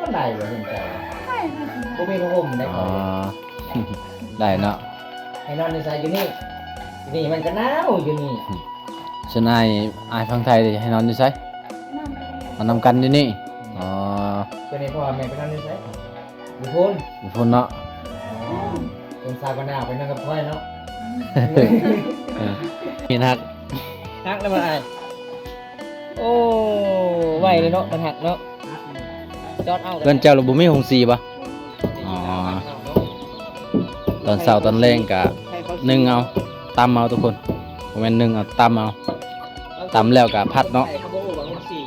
มันได้บ่เห็นใจ ได้ค่ะ บ่มีผ้าห่มได้ อ๋ ก่ อ อน ได้เนาะ ให้นอนในใส่อยู่นี่อยู่นี่มันก็หนาวอยู่นี่ ฉันอายฟังไทยดิให้นอนอยู่ไส นั่น มานำกันอยู่นี่อ๋อ เป็นให้พ่อแม่ไปนอนในใส่อยู่พุ่น อยู่พุ่นเนาะ เป็นสาวกันหนาวไปนั่งกับพ่อยเนาะ เห็นฮัก หักแล้วมาไอ้โอ้ไหวเลยเนาะมันหักเนาะจอดเอา เพิ่นเจ้าระบ่มีหงสีบ่อ๋อตอนเช้าตอนแลงก็นึ่งเอาตำเอาทุกคนบ่แม่นนึ่งเอาตำเอาตำแล้วก็ผัดเนาะ เขาบอกว่ามันสี่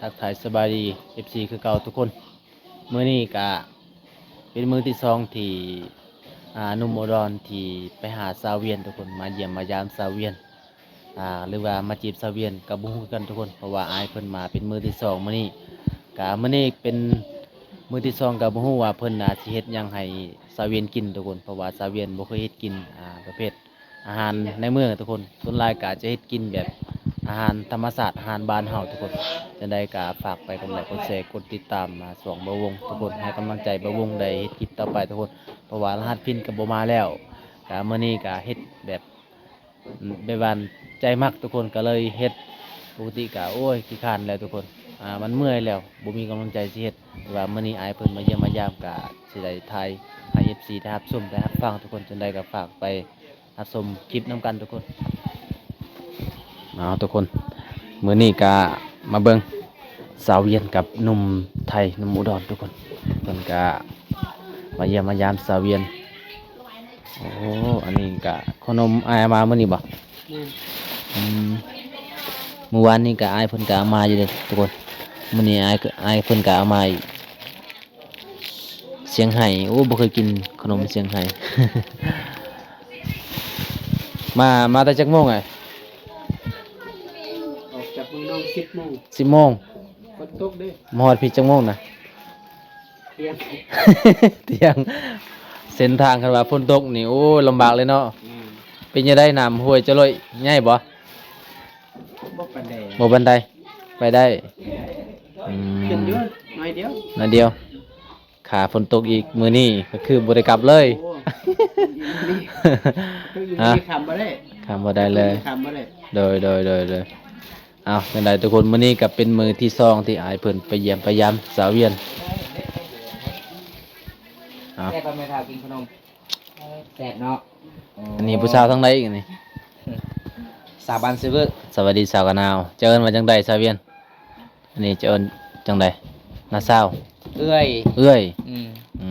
ทักทายสบายดี FC คือเก่าทุกคนมื้อนี้ก็เป็นมื้อที่2ที่หนุ่มอุดรที่ไปหาสาวเวียนทุกคนมาเยี่ยมมายามสาวเวียนหรือว่ามาจีบสาวเวียนก็บ่ฮู้กันทุกคนเพราะว่าอายเพิ่นมาเป็นมื้อที่2มื้อนี้ก็มื้อนี้เป็นมื้อที่2ก็บ่ฮู้ว่าเพิ่นสิเฮ็ดหยังให้สาวเวียนกินทุกคนเพราะว่าสาวเวียนบ่เคยเฮ็ดกินประเภทอาหารในเมืองทุกคนส่วนหลายก็จะเฮ็ดกินแบบอาหารธรรมชาติอาหารบ้านเฮาทุกคนจังได๋ก็ฝากไปกดไลค์กดแชร์กดติดตามช่องบ่าวงทุกคนให้กำลังใจบ่าวงได้เฮ็ดคลิปต่อไปทุกคนเพราะว่ารหัสพินก็บ่มาแล้วก็มื้อนี้ก็เฮ็ดแบบวันใจมักทุกคนก็เลยเฮ็ดปกติก็โอ้ยขี้คร้านแล้วทุกคนมันเมื่อยแล้วบ่มีกำลังใจสิเฮ็ดแต่ว่ามื้อนี้อายเพิ่นมาเยี่ยมมายามก็สิได้ถ่ายให้ FC ได้รับชมได้รับฟังทุกคนจังได๋ก็ฝากไปรับชมคลิปนํกันทุกคนทุกคนมื้อนี้ก็มาเบิ่งสาวเวียนกับหนุ่มไทยหนุ่มอุดรทุกคนเพิ่นก็มาเยี่ยมมายามสาวเวียนโอ้อันนี้ก็ขนมอายมามื้อนี้บ่อืมเมื่อวานนี้ก็อายเพิ่นก็เอามาอยู่เด้อทุกคนมื้อนี้อายเพิ่นก็เอามาอีกเสียงไห้โอ้บ่เคยกินขนมเสียงไห้ มาแต่จักโมงไง ออกจากเมืองนอก10 โมง 10 โมง ฝนตกเด้ มาฮอดพี่จักโมงนะ เที่ยง เที่ยงเส้นทางคันว่าฝนตกนี่โอ้ลำบากเลยเนาะเป็นจังได๋น้ำห้วยจะลอยใหญ่บ่ บ่ปานใด บ่บันไดไปได้อื ขึ้น ม เยอะหน่อยเดียว นั่นเดียวขาฝนตกอีกมื้อนี้ก็คือบ่ได้กลับเลย โอ้อยู่ ฮะ นี่คำบ่ได้ ข้ามบ่ได้เลย คำบ่ได้ โดยอ้าวจังไดทุกคนมื้อนี้ก็เป็นมื้อที่สองที่อายเพิ่นไปเยี่ยมไปยามสาวเวียนอ้าว แซ่บก็ไม่ทากินขนมแซ่บเนาะ อันนี้ผู้สาวทั้งใดอีกนี่ สาบานซื้อเบิก สวัสดีสาวกะนาวเจอกันมาจังใดสาวเวียนอันนี้เจอกันจังใดน้าสาว เอื้อย เอื้อย อืม อื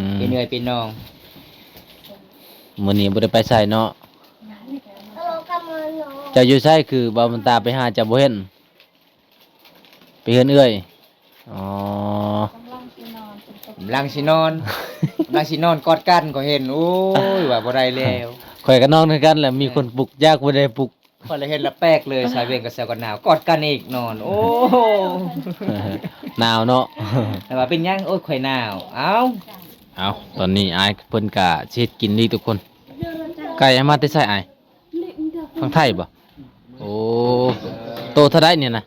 ม เป็นเอื้อยเป็นน้อง มื้อนี้บ่ได้ไปใส่เนาะเจ้าอยู่ไสคือบ่าวมันตาไปหาเจ้าบ่เห็นไปเฮือนเอื้อยอ๋อ ลังสินอน ลังสินอนกอดกันก็เห็นโอ้ยว่าบ่ได้แล้ว ข่อยก็นอนด้วยกันแหละมีคนปลุกยากบ่ได้ปลุก พอเลยเห็นแล้วแปลกเลยสายเวียนกับแซวกันหนาวกอดกันอีกนอน โอ้ หนาวเนาะ แต่ว่าเป็นยังโอ้ยข่อยหนาวเอ้า เอาตอนนี้อายเพิ่นก็สิเฮ็ดกินนี่ทุกคนไก่เอามาแต่ไสอายฝั่งไทยบ่โอ้โตเท่าใดเนี่ยนะ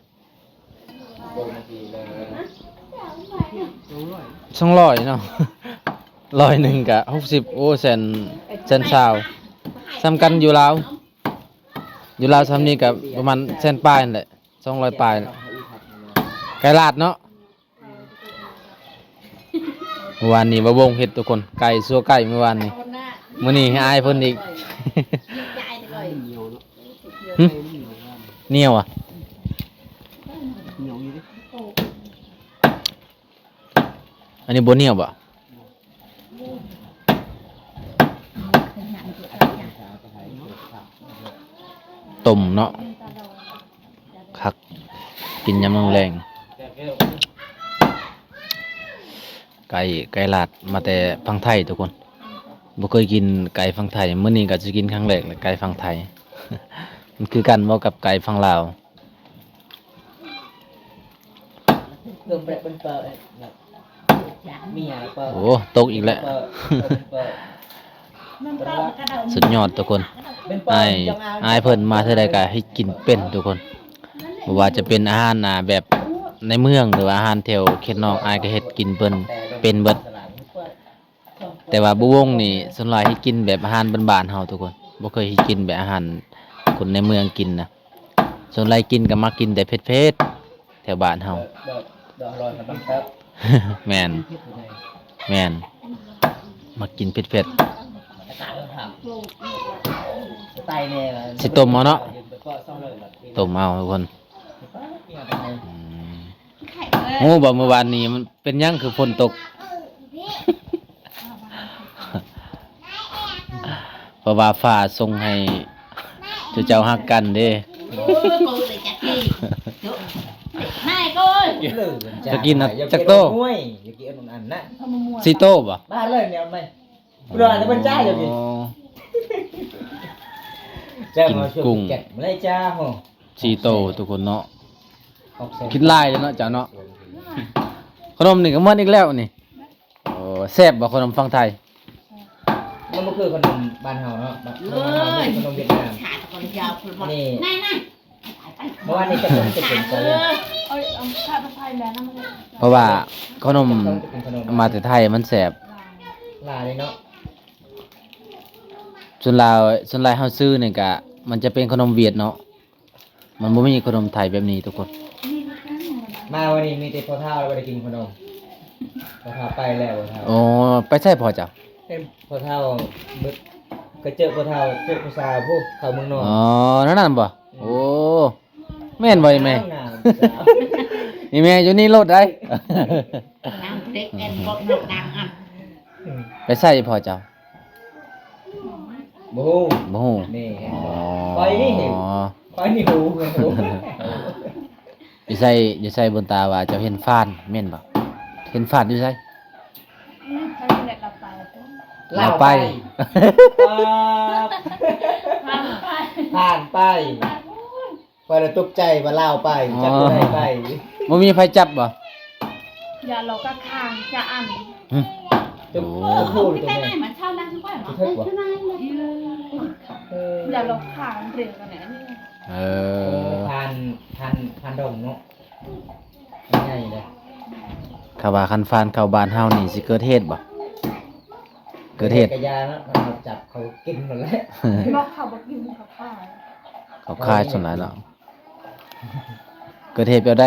200เนาะ 100ก็60โอ้แสน20ซ้ำกันอยู่ลาวซ้ำนี้ก็ประมาณแสนปลายนั่นแหละ200ปลายน่ะไก่ลาดเนาะเมื่อวานนี้บ่วงเฮ็ดทุกคนไก่ซัวไก่เมื่อวานนี้มื้อนี้ให้อายเพิ่นอีก หึเหนียวอ่ะ เหนียวอยู่ดิ อันนี้บ่เหนียวบ่ต้มเนาะคักกินยำแรงๆไก่ลาดมาแต่ฝั่งไทยทุกคนบ่เคยกินไก่ฝั่งไทยมื้อนี้ก็จะกินครั้งแรกเลยไก่ฝั่งไทย มันคือกันบ่กับไก่ฝั่งลาว เริ่มแบบเป็นเปิดมีอะไรเปิด โอ้ตกอีกแล้ว เปิด สุดยอดทุกคน เป็นปอ อาย ยัง อายเพิ่นมาเท่าใดก็ให้กินเป็นทุกคนบ่ว่าจะเป็นอาหารแบบในเมืองหรือว่าอาหารแถวเขตนอกอายก็เฮ็ดกินเพิ่นเป็นเบิดแต่ว่าบ่วงนี่ส่วนหลายให้กินแบบอาหารบ้านๆเฮาทุกคนบ่เคยให้กินแบบอาหารคนในเมืองกินนะส่วนหลายกินก็มักกินแต่เผ็ดๆแถวบ้านเฮา ดอกลอยมันบังคับ แม่นแม่นมักกินเผ็ด ตายแล้วครับตายแน่ล่ะ สิต้มเอาเนาะ ๆต้มเอาทุกคนอืมโอ้บ่เมื่อวานนี้มันเป็นหยังคือฝนตก เพราะว่าฟ้าส่งให้เจ้าฮักกันเด้ Này cô ơi. จะกินนะจักโต ห้วยอย่ากินอันนะ สิโตบ่ บ้าเลยเนี่ยไม่กูรอจะเป็นจ้าอยู่ดิ อ๋อ จ้ามาช่วยแกะมาเลยจ้าโห สิโตทุกคนเนาะ ออกเสียง คิดลายเลยเนาะเจ้าเนาะขนมนี่ก็เหมือนอีกแล้วนี่โอ้แซ่บบ่ขนมฝั่งไทย มันก็คือขนมบ้านเฮาเนาะบ้านเฮามีขนมเวียดนาม Thả cho con dao con bọt. Nè. Này này. เมื่อวานนี้จะเป็นจะเป็นอะไร Ôi, ông Phạm Văn Thái là năm nay. เพราะว่าขนม จะเป็นขนม มาแต่ไทยมันแซ่บ ลาเลยเนาะ ส่วนลาวเฮาซื้อนี่ก็มันจะเป็นขนมเวียดเนาะมันบ่มีขนมไทยแบบนี้ทุกคน มาวันนี้มีแต่พ่อเฒ่าแล้วบ่ได้กินขนมพ่อเฒ่าไปแล้วพ่อเฒ่า โอ้ไปใช่พอจ้ะ เอ้ยพ่อเฒ่าบึกก็เจอพ่อเฒ่าเจอผู้สาวพวกเข้าเมืองนอก อ๋อนั่นบ่โอ้แม่นบ่นี่แม่ งาม นี่แม่อยู่นี่รถได้ Làm đếch em bọt nọc đang ăn. ไปใส่พอจ้ะ บ่ฮู้ บ่ฮู้ นี่เห็น อ๋อ บ่ไปนี่เห็นไปนี่ฮู้เห็นฮู้ อยู่ใส่บนตาว่าเจ้าเห็นฟ้านแม่นบ่เห็นฟ้านอยู่ไส Thôi, lại gặp phải là cũng ลาวไปปั๊บ Phạm Thái. ผ่านไปพอเราตกใจว่าลาวไปจับบ่ได้ไป บ่มีไผจับบ่ Dạ lộc các hàng, dạ ăn. หึ จะ โอ้ พูด Cái ตรง tay นี้ này mà sao đang không phải hả? Thích quá. Cái này là- เออ Dạ lộc hàng rỉa cái này. เออ ผ่านดงเนาะง่ายเลย เขาว่าคันฟ้านเข้าบ้านเฮานี่สิเกิดเหตุบ่เกิดเหตุ กระยาเนาะเราจับเขากินหมดแล้ว Bọc khảo bọc kim khảo khảo. เขาคายส่วนหลายแล้วเกิดเหตุแบบใด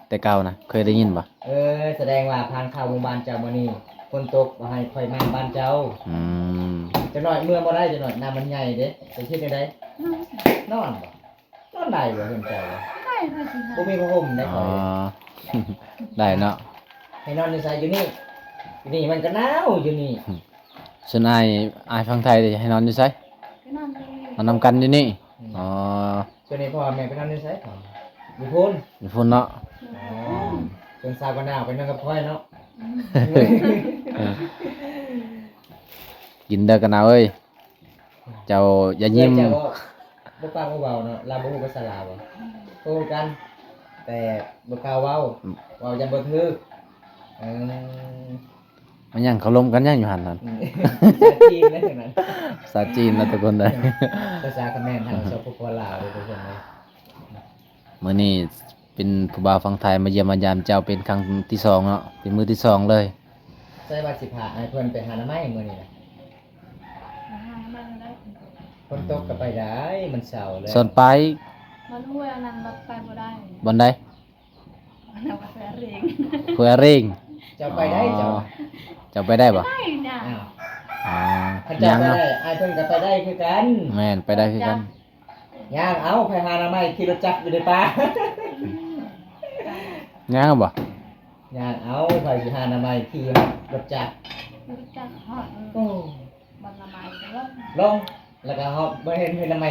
แต่เก่านะเคยได้ยินบ่ แสดงว่าผ่านเข้าหมู่บ้านเจ้ามื้อนี้ฝนตกว่าให้ค่อยมาบ้านเจ้า อืม จะหน่อยเมื่อบ่ได้จะหน่อยน้ำมันใหญ่เด้ไปคิดได้นอนบ่นอนได้บ่เพิ่นเจ้า Này là gì บ่ hả? มีผ้าห่มได้ อ๋ ค่ อ อย ได้เนาะ ให้นอนในสายอยู่นี่มันก็หนาวอยู่นี่ ส่วนอายฟังไทยให้นอนอยู่ไส Cái năm đây. นอนนำกันอยู่นี่อ๋อ ส่วนนี้พ่อแม่ไปนอนในสายอยู่พุ่น อยู่พุ่นเนาะ เป็นสาวก็หนาวไปนอนกับพ่อยเนาะ กินเด้อกันเอาเอ้ยเจ้าอย่ายิ้ม เจ้าบ่ปากบ่เบาเนาะลาบ่ฮู้ภาษาลาวอะโตกัน แต่บ่กล้าเว้ายันบ่ถึกเออ มันยังเขาลมกันยังอยู่หั่นนั่น ภาษาจีนแล้วจังนั้น ภาษาจีนแล้วทุกคนเลย ภาษาเขมรทางสปปลาวเลยทุกคนเลย มื้อนี้เป็นผู้บ่าวฟังไทยมาเยี่ยมมายามเจ้าเป็นครั้งที่สองเนาะเป็นมื้อที่สองเลย ใส่ว่าสิพาให้เพิ่นไปหาหน้าไม้มื้อนี้นะ Mà hàng năm đây. ฝนตกก็ไปได้มันเช้าเลย ส่วนไป Mà nuôi ăn ăn bọc phải vào đây. บนใด Nó có phải riêng. คุยเร่ง เจ้าไปได้เจ้า เจ้าไปได้บ่ Này nè. อ้าว อ๋อ ถ้าเจ้า ยัง ไป เนาะ ได้อ้ายเพิ่นก็ไปได้คือกัน แม่นไปได้คือกัน ย่างเอาไปหาหน้าไม้ขี่รถจักรอยู่ในป่า ยังบ่ ย่างเอาไปสิหาหน้าไม้ขี่รถจักร Nó chắc hỏi. โอ้ Bằng là mày đúng không? ลงแล้วก็เฮาบ่เห็นหน้าไม้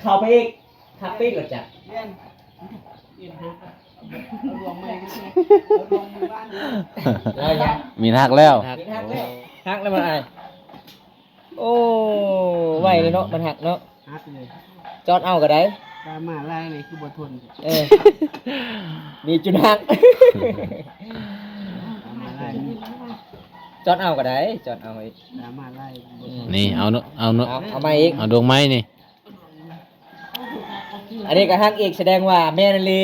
เข้าไปอีกขับไปอีกรถจักร เรียนฮะเอาดวงใหม่ก็คือเอาดวงหมู่บ้านนี่ แล้วยัง มีหักแล้ว หักแล้วมันไอโอ้ไหวเลยเนาะมันหักเนาะ ฮักเลย จอดเอาก็ได้ ตามมาไล่เลยคือบ่ทน เออมีจุดหัก ตามมาไล่นี่ จอดเอาก็ได้จอดเอาอีก ตามมาไล่ อืม นี่เอาเนาะเอาเนาะ เอามาอีก เอาดวงไม้นี่ อันนี้ก็ฮักอีกแสดงว่าแม่นลี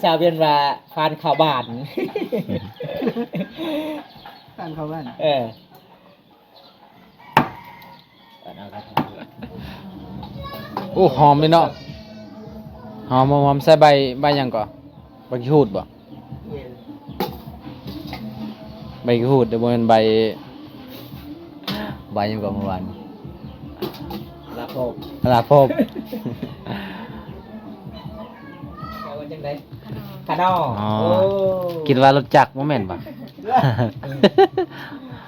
สาวเวียนว่าฟานเข้าบ้าน บ้านเขาบ้าน เออ โอ้หอมเลยเนาะหอมใส่ใบหยังก่อนใบขี้หูดบ่ใบขี้หูดเดี๋ยวบ่แม่นใบหยังก่อนเมื่อวาน ลาโพก ลาโพบ แค่ว่าจังได๋คานอ อ๋อ โอ้ คิดว่ารถจักรบ่แม่นบ่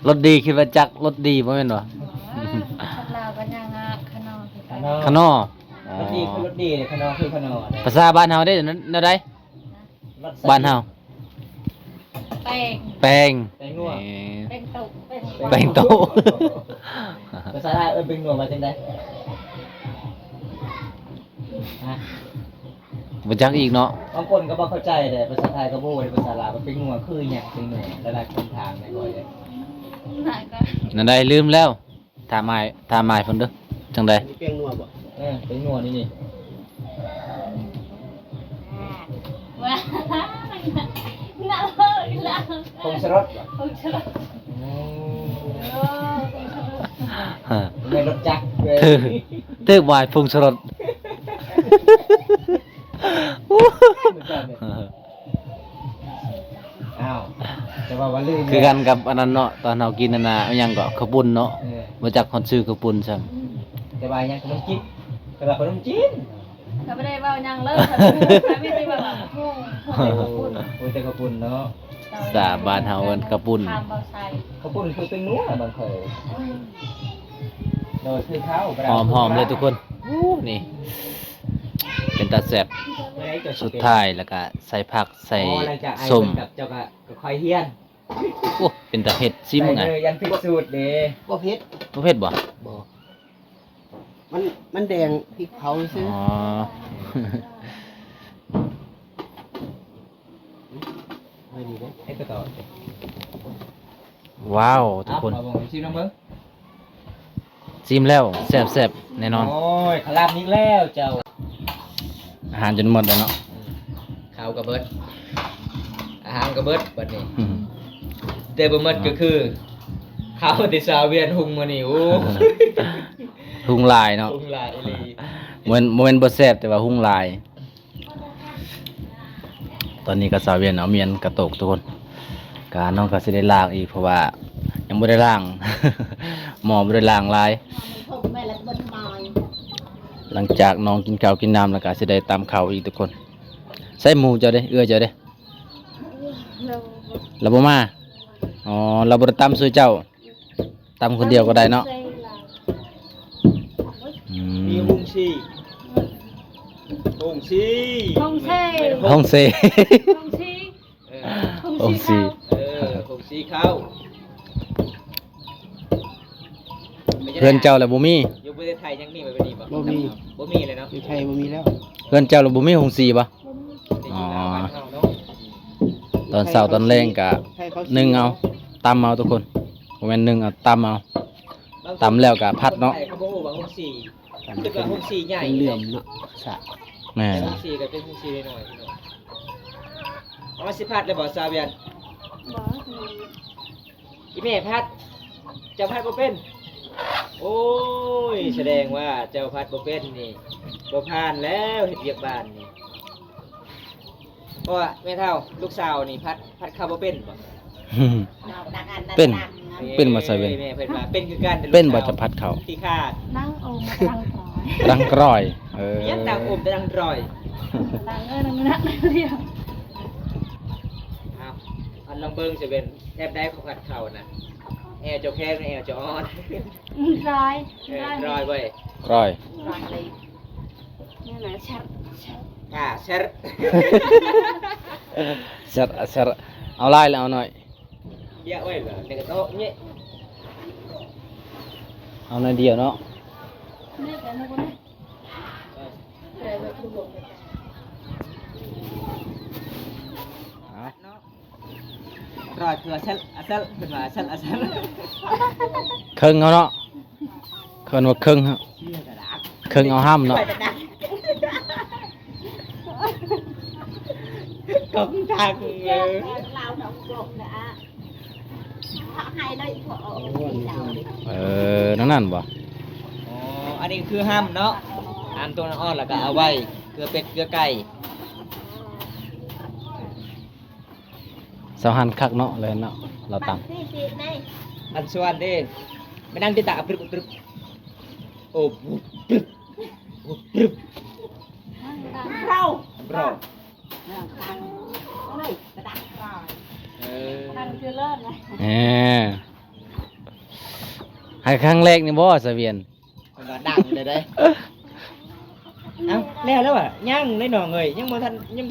รถดีคิดว่าจักรรถดีบ่แม่นบ่ ขับลาวกันยังอ่ะขนม คานอ ข้างนอก รถดีคือรถดีเลยคานอคือคานอเนี่ย ภาษาบ้านเฮาได้แนวใด รถใส่ บ้านเฮา แป้ง แป้ง แป้งนัว เอ่อ แป้งตุกแป้ง แป้งโต ภาษาไทยเป็นนัวมาจังได๋ฮะ บ่จักอีกเนาะ บางคนก็บ่เข้าใจแต่ภาษาไทยก็บ่รู้ภาษาลาวว่าเป็นนัวคือหยังเป็นนัวหลายๆคนถามได้บ่อยเลย ไหนก็ นั่นได้ลืมแล้วถามอ้ายเพิ่นเด้อจังได๋ มีเปียงนัวบ่ เป็นนัวนี่ ว้าหน้าเลยหน้า ผงชูรสเหรอ คงชอบ อืม โอ้คงชอบ ไม่รสจักรเลย ตึกวายพงศรส อ้าวจะว่าว่าลืม คือกันกับอันนั้นเนาะตอนเฮากินนั่นน่ะเอาหยังก็ข้าวปุ้นเนาะ เออ บ่จักฮอดชื่อข้าวปุ้นซ้ำ แต่ว่ายังขนมจีนแต่ว่าขนมจีน เขาไม่ได้ว่ายังเลิกเขาไม่ได้ว่าพุ่ง โอ้ยแต่ข้าวปุ้นเนาะ สาบ้านเฮาเอิ้นข้าวปุ้น ทำเบาใส่ ข้าวปุ้นคือเป็นนัวบางเคยโดยคือข้าว หอมเลยทุกคนนี่ เป็นตาแซ่บสุดท้ายแล้วก็ใส่ผักใส่ส้ม กับเจ้าก็คอยเฮียน โอ้เป็นตาเผ็ดซิมไง ใส่เลยยันพริกสูตรเด้ บ่เผ็ด บ่เผ็ดบ่ บ่มันแดงพริกเผาซื้อ อ๋อ ไม่ดีเด้ ให้ตัวต่อ ว้าวทุกคน เอาชิมน้ำเบิ้ง ซิมแล้วแซ่บๆแน่นอน โอ้ยขลาบนี้แล้วเจ้า อาหารจนหมดแล้วเนาะ ข้าวกระเบิดอาหารกระเบิดบัดนี้แต่บ่หมดก็คือข้าวที่สาวเวียนหุงมื้อนี้โอ้ หุงลายเนาะ หุงหลายอีหลี บ่แม่นบ่แซ่บแต่ว่าหุงลาย ตอนนี้ก็สาวเวียนเอาเมียนกระตกทุกคนกาน้องก็สิได้ล้างอีกเพราะว่ายังบ่ได้ล้าง หมอบ่ได้ล้างลาย ผมแม่ละบนมอย หลังจากน้องกินข้าวกินน้ำแล้วก็สิได้ตำข้าวอีกทุกคน ใส่หมูเจ้าเด้เอื้อเจ้าเด้ เรา เราบ่มาอ๋อเราบ่ได้ตำช่วยเจ้าตำคนเดียวก็ได้เนาะอื มี ม หุงชีหุงชี คงเช่ ห้องเซ คงชี เออ คงสิ หุงชีข้าว เพื่อนเจ้าแล้วบ่มี อยู่ประเทศไทยยังมีไว้บ่ดีบ่ บ่มี บ่มีเลยเนาะ อยู่ไทยบ่มีแล้ว เพื่อนเจ้าแล้วบ่มีห้องสีบ่ อ๋อ ตอนเช้าตอนแรงก็ ไทยเขา นึ่งเอาตำเอาทุกคนบ่แม่นนึ่งเอาตำเอาตำแล้วก็พัดเนาะ เขาบ่ฮู้ว่าหุงชีคือว่าหุงชีใหญ่ เป็นเหลื่อมเนาะสะ แม่น หุงชีก็เป็นหุงชีน้อยๆพี่น้องเอามาสิพัดเลยบ่ซาเวียน บอก อีแม่พัดเจ้าพัดบ่เป็น โอ้ยแสดงว่าเจ้าพัดบ่เป็นนี่บ่ผ่านแล้วเฮ็ดเวียกบ้านนี่เพราะว่าแม่เฒ่าลูกสาวนี่พัดข้าวบ่เป็นบ่ ดังอันนั้น เป็น ดังอัน เป็นบ่ซาเวียน แม่เพิ่นว่าเป็นคือกันแต่ลูก เป็นบ่ สาว จะพัดข้าว ขี้ขาด นั่งโอมมาตั้งต่อย ดังกร้อยเออ ยังดังอมแต่ดังรอย ตั้งนั่งนักเดียว อ้าวอันลองเบิ่งสิเป็นแทบได้ของพัดข้าวน่ะแอร์เจ้าแค่แอร์เจ้าอ่อน ร้าย รอยเว้ย กร้อย ร้อยเลย นี่นะชัด เชิด เสร็จเสร็จเอาลายแล้วเอาหน่อย เยอะเว้ยเหรอเด็กโตนี่ เอาหน่อยเดียวเนาะ นี่แต่ไม่คนนี้ เนาะรอยคือเชิดเป็นว่าเชิด ครึ่งเอาเนาะเคินว่าครึ่งฮะ เชี่ยกระดาษ ครึ่งเอาห้ามเนาะ ไปแต่ดัง กองทัง เยอะเราดอกกบนะเขาให้ได้พอเรา นั่นบ่ อ๋ออันนี้คือห้ามเนาะห้ามตัวน้ำอ้อนแล้วก็เอาไว้เกลือเป็ดเกลือไก่ สาวหันคักเนาะเลยเนาะเราตาม ที่ได้ อันส่วนเด้ไม่นั่งที่ตากปรึบปรึบโอ้ปรึบปรึบ เรา รอ ตังอะไรกระดักรอย เออ ทางคือเลิศนะ ให้ครั้งแรกนี่บ่สะเวียน มันก็ดังเลยได้เอ้าแล้วอ่ะยังได้หน่อเงยยัง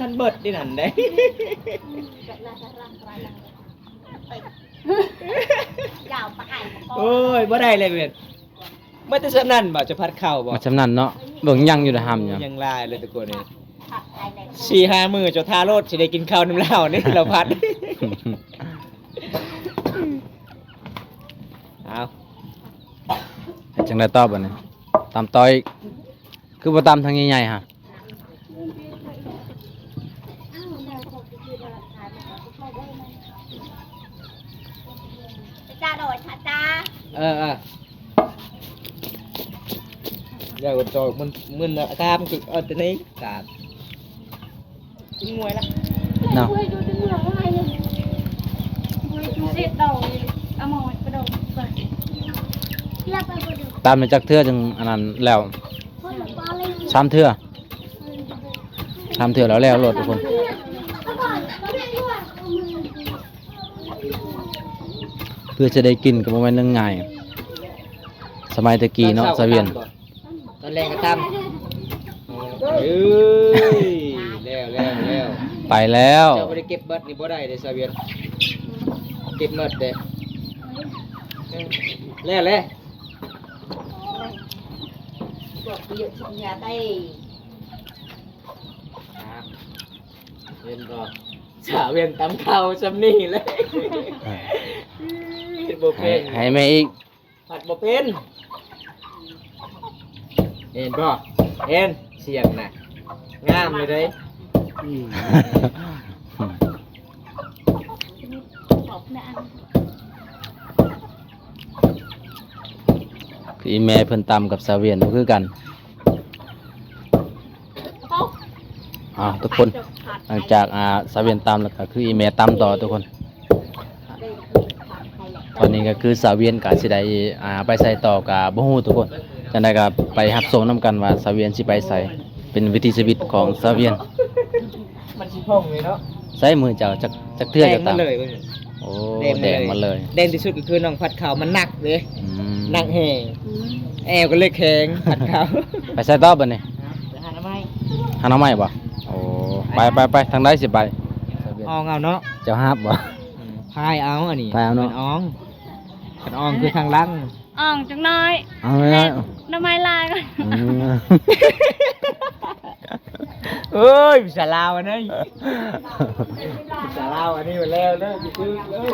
ทันเบิดดินั่นได้ ยาวไป โอ้ยบ่ได้เลยเว้ยไม่แต่ฉะนั้นบ่จะพัดเข้าบ่ มาจำนั้นเนาะเบิ่งยังอยู่ในห้ำอยู่ ยังลายเลยทุกคนนี่4-5 มื้อเจ้าทาโรดสิได้กินข้าวน้ำเหล้านี่เราพัดเอา จังได้ตอบอันนี้ตามต่อยคือบ่ตามทางใหญ่ๆฮะ จ้าโดดจ้า เออเดี๋ยวจอยมันตามคือเอาตัวนี้ตามกินมวยละ เนาะ คุยดูดึงเหลืองอะไรเลยคุยดูเสียดดอกเอาหมอนกระโดดไปเรียกไปกระโดด ตามไปจักเทื่อจังอันนั้นแล้ว3 เทื่อแล้วโหลดทุกคนเพื่อจะได้กินก็บ่แม่นเรื่องง่ายสมัยตะกี้เนาะสะเวียน ตอนแรกก็ตามเอ้ยแล้ว ไปแล้ว เจ้าบ่ได้เก็บเบิดนี่บ่ได้เด้ซาเวียนเก็บเบิดเด้แล้ว บอกเยอะชิ้นยาได้ เห็นบ่สาเวียนตำข้าวซำนี่เลยเฮ็ดบ่เป็น ให้แม่อีก ผัดบ่เป็นเห็นบ่เห็นเสียงน่ะงามเลยเด้ บอกนะ คืออีแม่เพิ่นตำกับสาเวียนบ่คือกันทุกคนหลังจากสาเวียนตำแล้วก็คืออีแม่ตำต่อทุกคน ตอนนี้ก็คือสาเวียนก็สิได้ไปใส่ต่อกับบ่ฮู้ทุกคนจังได๋ก็ไปรับส่งนํกันว่าสาเวียนสิไปใส่เป็นวิถีชีวิตของสาเวียน มันสิพงเลยเนาะ ใส่มือเจ้าจักเทื่อจะ แดง ตาม มาเลยเบิ่ง โอ้แดงมาเลย แดงที่สุดก็คือน้องผัดข้าวมันหนักเด้ อืม หนักแห้งแอวก็เลยแข็งผัดข้าว ไปใส่ต่อบัดนี้ ไปหาหน้ำไม้ หาหน่อไม้บ่โอ้ไปทางใดสิไปสาเวียน อองเอาเนาะ เจ้าฮาบบ่ พายเอาอันนี้ พายเอาเนาะ มันอองมันอองคือทางลัง อ่องจังน้อย เอาไม่ได้ น้ำไม้ลายก็ อืม เอ้ยสาลาวอันนี้สาลาวอันนี้มาแล้วเด้อคือเอ้ย